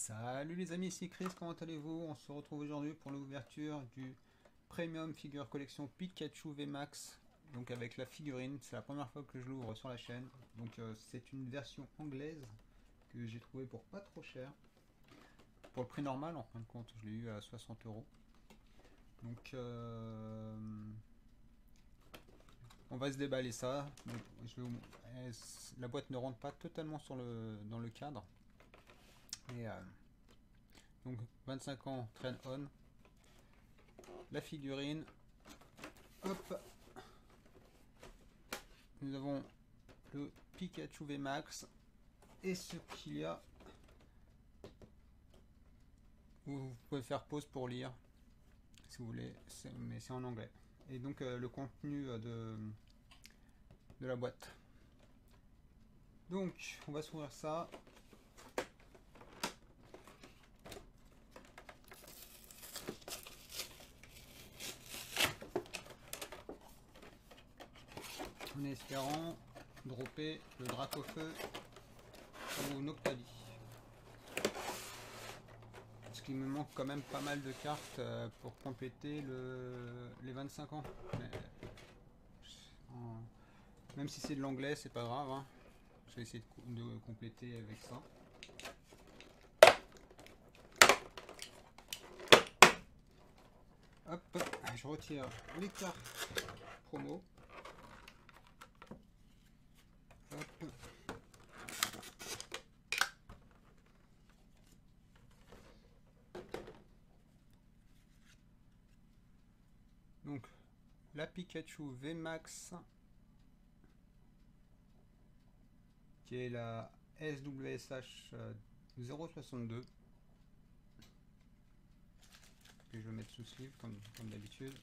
Salut les amis, ici Chris, comment allez-vous? On se retrouve aujourd'hui pour l'ouverture du Premium Figure Collection Pikachu VMAX, donc avec la figurine. C'est la première fois que je l'ouvre sur la chaîne. Donc c'est une version anglaise que j'ai trouvé pour pas trop cher. Pour le prix normal, en fin de compte, je l'ai eu à 60 euros. Donc on va se déballer ça. Donc, la boîte ne rentre pas totalement dans le cadre. Et donc 25 ans, train on. La figurine. Hop. Nous avons le Pikachu VMAX. Et ce qu'il y a. Vous pouvez faire pause pour lire. Si vous voulez. Mais c'est en anglais. Et donc le contenu de la boîte. Donc on va s'ouvrir ça. En espérant dropper le Dracofeu ou Noctali. Parce qu'il me manque quand même pas mal de cartes pour compléter les 25 ans. Mais, même si c'est de l'anglais, c'est pas grave. Hein. Je vais essayer de compléter avec ça. Hop, je retire les cartes promo. Hop. Donc la Pikachu VMAX qui est la SWSH 062 que je vais mettre sous sleeve comme d'habitude.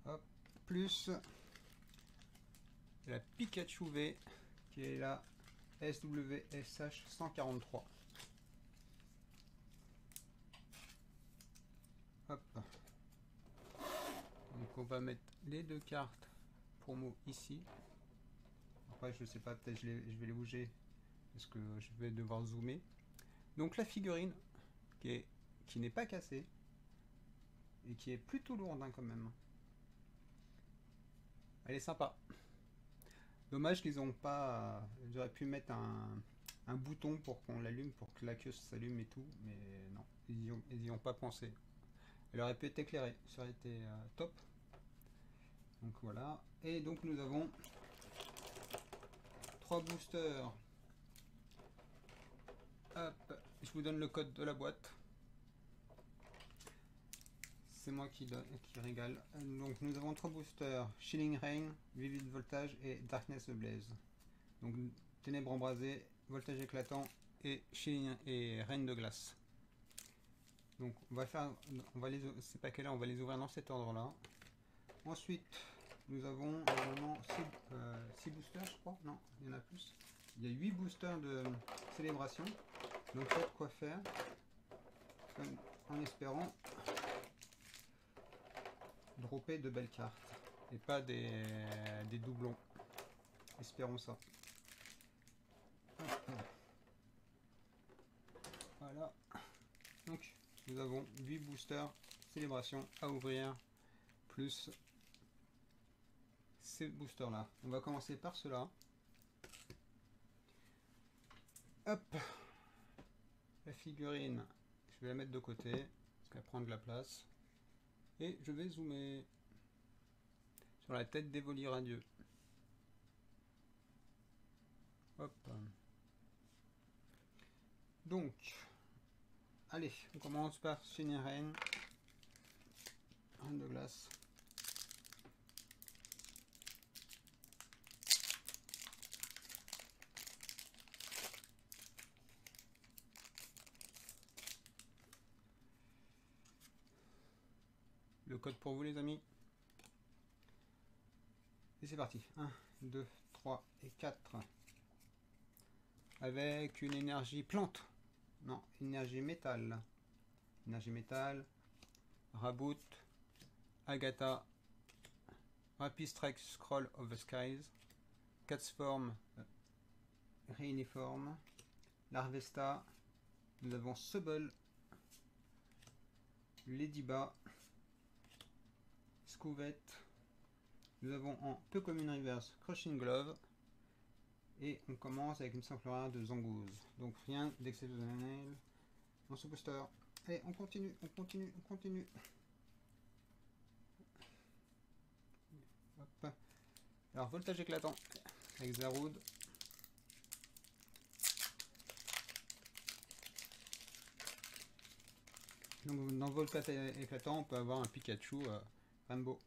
Hop, plus la Pikachu V qui est la SWSH 143. Hop. Donc on va mettre les deux cartes promo ici. Après je sais pas, peut-être je vais les bouger parce que je vais devoir zoomer. Donc la figurine qui n'est pas cassée et qui est plutôt lourde hein, quand même. Elle est sympa. Dommage qu'ils n'ont pas. J'aurais pu mettre un bouton pour qu'on l'allume, pour que la queue s'allume et tout, mais non, ils n'y ont pas pensé. Elle aurait pu être éclairée, ça aurait été top. Donc voilà. Et donc nous avons 3 boosters. Hop, je vous donne le code de la boîte. C'est moi qui régale. Donc nous avons 3 boosters. Chilling Rain, Vivid Voltage et Darkness Blaze. Donc Ténèbres embrasées, Voltage éclatant et Chilling et Reine de glace. Donc on va les ces paquets là on va les ouvrir dans cet ordre là. Ensuite nous avons normalement 6 boosters je crois. Non, il y en a plus. Il y a 8 boosters de célébration. Donc faites quoi faire en espérant dropper de belles cartes et pas des doublons. Espérons ça. Voilà. Donc nous avons 8 boosters célébration à ouvrir plus ces boosters là. On va commencer par cela. Hop, la figurine, je vais la mettre de côté parce qu'elle prend de la place. Et je vais zoomer sur la tête d'Evoli Radieux. Hop. Donc, allez, on commence par Shiny Rain. Reine de glace. Le code pour vous les amis. Et c'est parti. 1, 2, 3 et 4. Avec une énergie plante. Non, énergie métal. Énergie métal. Raboot. Agatha. Rapid Strike Scroll of the Skies. Catsform réuniforme, Larvesta, nous avons Subble, Ladyba, Scouvette, nous avons en peu commune reverse Crushing Glove, et on commence avec une simple rare de Zangoose. Donc rien d'exceptionnel dans ce booster. Et on continue, on continue, on continue. Hop. Alors voltage éclatant avec Zarude. Donc dans voltage éclatant, on peut avoir un Pikachu Rainbow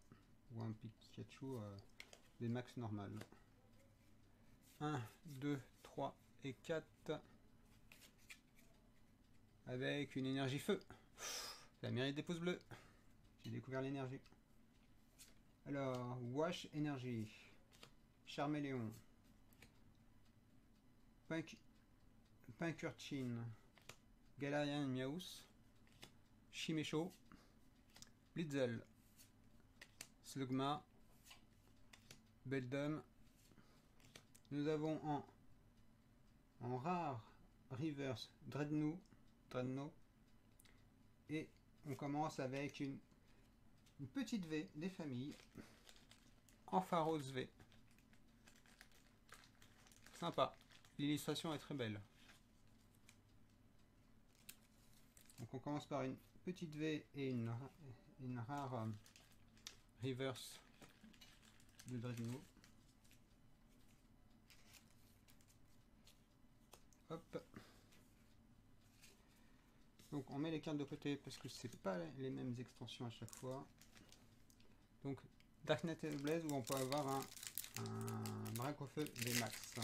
ou un Pikachu des max normal. 1, 2, 3 et 4 avec une énergie feu. Ça mérite des pouces bleus. J'ai découvert l'énergie. Alors, Wash Energy, Charmeleon, Pincurchin, Galarian Miaus, Chimecho, Blitzel, Slugma, Beldum. Nous avons en rare reverse Dreadnought, et on commence avec une petite V des familles, Ampharos V. Sympa, l'illustration est très belle. Donc on commence par une petite V et une rare reverse de Dreadnought. Hop. Donc on met les cartes de côté parce que c'est pas les mêmes extensions à chaque fois. Donc Darknet et Blaze où on peut avoir un braque au feu des max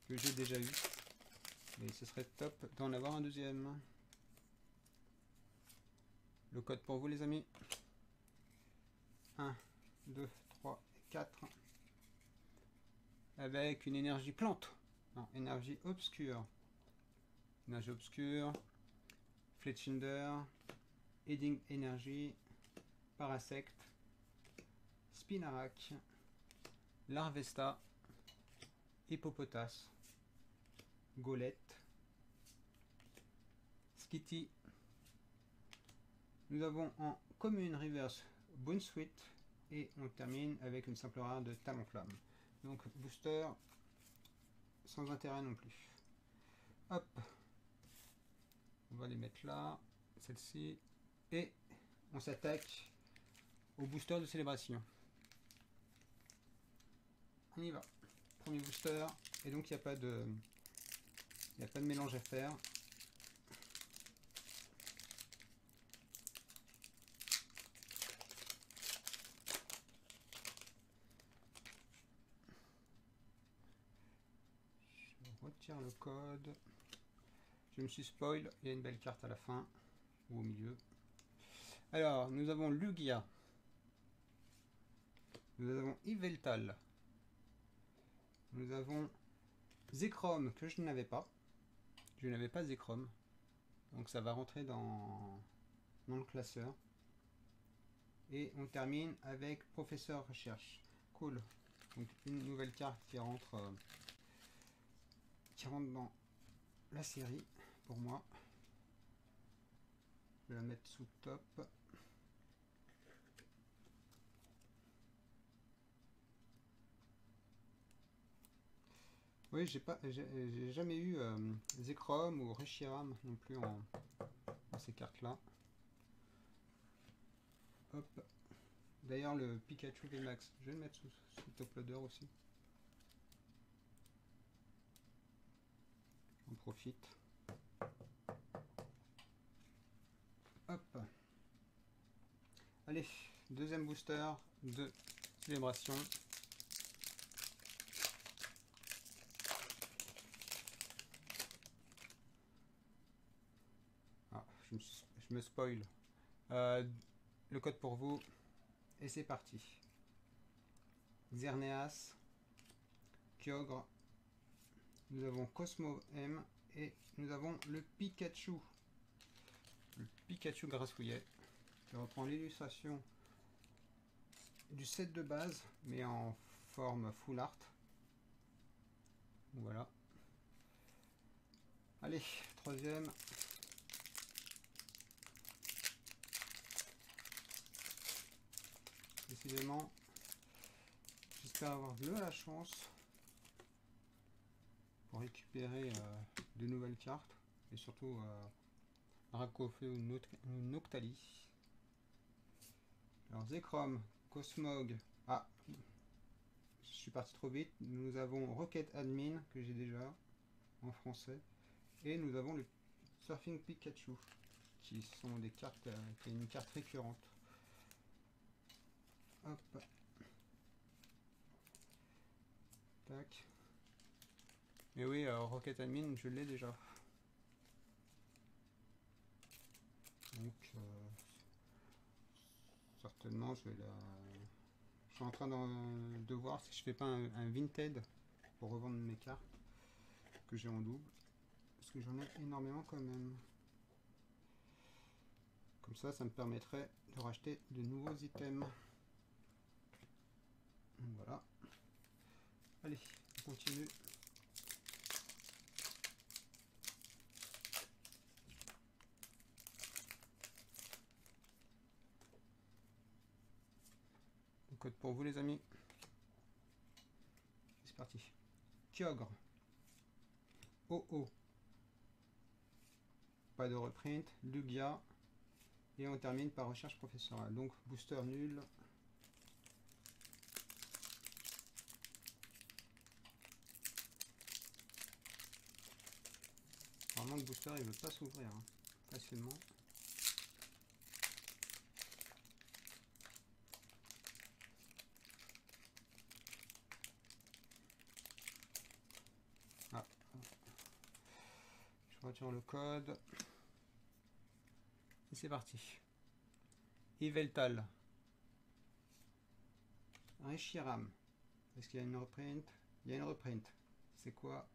que j'ai déjà eu. Et ce serait top d'en avoir un deuxième. Le code pour vous les amis. 1, 2, 3 et 4. Avec une énergie plante. Non, énergie obscure. Énergie obscure. Fletchinder. Heading Energy. Parasect. Spinarak. Larvesta. Hippopotas. Golette. Skitty. Nous avons en commune reverse Boonsweet et on termine avec une simple rare de Talonflamme. Donc booster sans intérêt non plus. Hop, on va les mettre là, celle-ci, et on s'attaque au booster de célébration. On y va. Premier booster, et donc il n'y a pas de mélange à faire. Retire le code. Je me suis spoil, il y a une belle carte à la fin ou au milieu. Alors, nous avons Lugia. Nous avons Yveltal. Nous avons Zekrom que je n'avais pas. Je n'avais pas Zekrom. Donc ça va rentrer dans le classeur. Et on termine avec Professeur Recherche. Cool. Donc une nouvelle carte qui rentre dans la série pour moi. Je vais la mettre sous top. Oui, j'ai jamais eu Zekrom ou Reshiram non plus dans ces cartes là. Hop. D'ailleurs le Pikachu VMAX, je vais le mettre sous top loader aussi. On profite. Hop. Allez, deuxième booster de célébration. Ah, je me spoil. Le code pour vous. Et c'est parti. Xerneas, Kyogre, nous avons Cosmo M et nous avons le Pikachu. Le Pikachu grassouillet. Je reprends l'illustration du set de base mais en forme full art. Voilà. Allez, troisième. Décidément, j'espère avoir de la chance pour récupérer de nouvelles cartes et surtout Dracofeu ou Noctali. Alors Zekrom, Cosmog, ah, je suis parti trop vite. Nous avons Rocket Admin que j'ai déjà en français et nous avons le Surfing Pikachu qui sont des cartes, qui est une carte récurrente. Hop. Tac. Mais oui, Rocket Admin, je l'ai déjà. Donc, certainement, je vais la... Je suis en train de voir si je fais pas un Vinted pour revendre mes cartes que j'ai en double. Parce que j'en ai énormément quand même. Comme ça, ça me permettrait de racheter de nouveaux items. Voilà. Allez, on continue. Le code pour vous les amis. C'est parti. Kyogre. Oh. Pas de reprint. Lugia. Et on termine par recherche professionnelle. Donc booster nul. Normalement le booster il veut pas s'ouvrir hein, facilement. Ah. Je retire le code. Et c'est parti. Yveltal. Reshiram. Est-ce qu'il y a une reprint? Il y a une reprint. C'est quoi?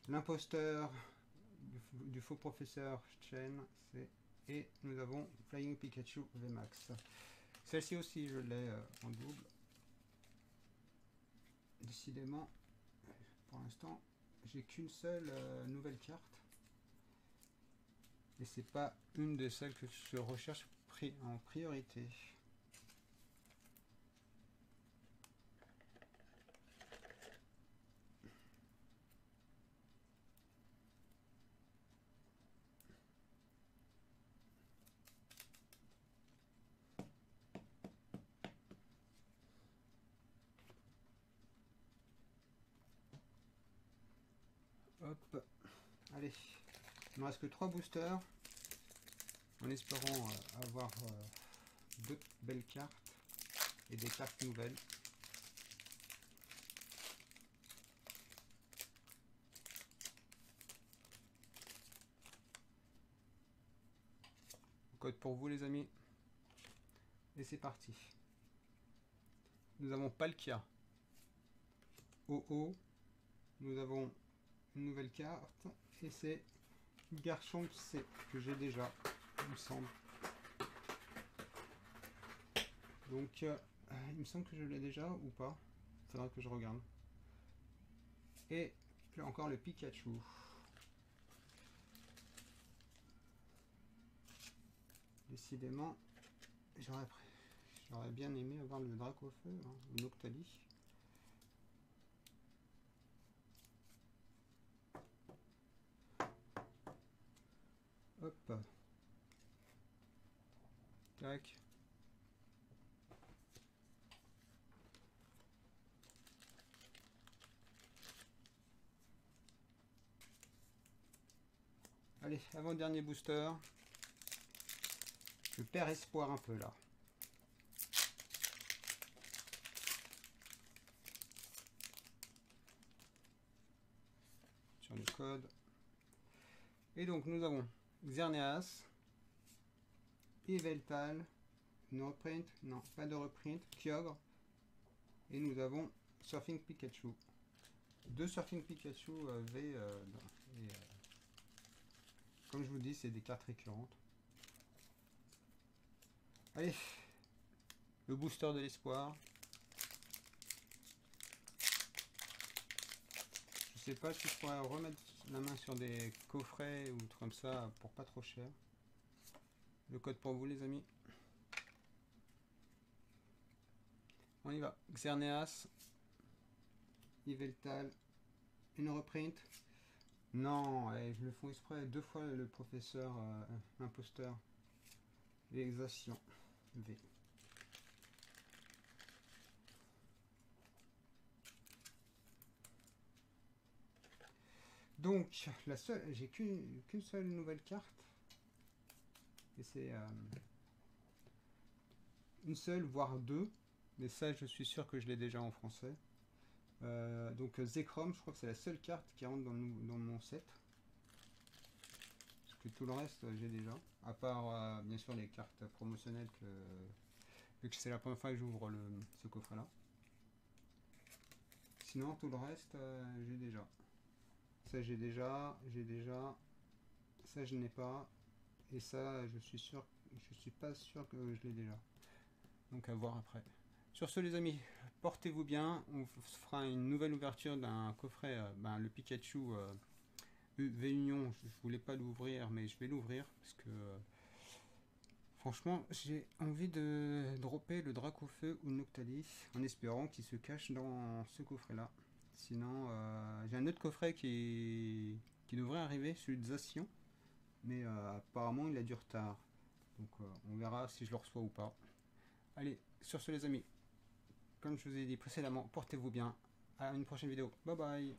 L'imposteur du faux professeur Chen. Et nous avons Flying Pikachu VMAX. Celle-ci aussi je l'ai en double. Décidément, pour l'instant, j'ai qu'une seule nouvelle carte. Et c'est pas une de celles que je recherche en priorité. Hop, allez, il me reste que 3 boosters, en espérant avoir d'autres belles cartes et des cartes nouvelles. Code pour vous les amis. Et c'est parti. Nous avons Palkia. Oh. Nous avons une nouvelle carte. Et c'est Garchomp C que j'ai déjà, il me semble. Donc, il me semble que je l'ai déjà ou pas. Il faudra que je regarde. Et là encore le Pikachu. Décidément, j'aurais bien aimé avoir le Dracofeu, hein, ou Noctali. Hop. Tac. Allez, avant-dernier booster. Je perds espoir un peu là. Sur le code. Et donc nous avons Xerneas, Yveltal, une reprint, non pas de reprint, Kyogre, et nous avons Surfing Pikachu. 2 Surfing Pikachu V, comme je vous dis, c'est des cartes récurrentes. Allez, le booster de l'espoir. sais pas si je pourrais remettre la main sur des coffrets ou trucs comme ça pour pas trop cher. Le code pour vous les amis. On y va. Xerneas, Yveltal, une reprint. Non, je le fais exprès. 2 fois le professeur imposteur. Vexation. V. Donc, la seule, j'ai qu'une seule nouvelle carte. Et c'est une seule, voire 2. Mais ça, je suis sûr que je l'ai déjà en français. Donc, Zekrom, je crois que c'est la seule carte qui rentre dans mon set. Parce que tout le reste, j'ai déjà. À part, bien sûr, les cartes promotionnelles vu que c'est la première fois que j'ouvre ce coffret-là. Sinon, tout le reste, j'ai déjà. Ça, j'ai déjà. Ça, je n'ai pas. Et ça, je suis pas sûr que je l'ai déjà. Donc, à voir après. Sur ce, les amis, portez-vous bien. On fera une nouvelle ouverture d'un coffret, le Pikachu V-Union. Je voulais pas l'ouvrir, mais je vais l'ouvrir parce que franchement, j'ai envie de dropper le Dracofeu ou le Noctalis en espérant qu'il se cache dans ce coffret-là. Sinon, j'ai un autre coffret qui devrait arriver, celui de Zacian. Mais apparemment, il a du retard. Donc, on verra si je le reçois ou pas. Allez, sur ce, les amis, comme je vous ai dit précédemment, portez-vous bien. À une prochaine vidéo. Bye bye.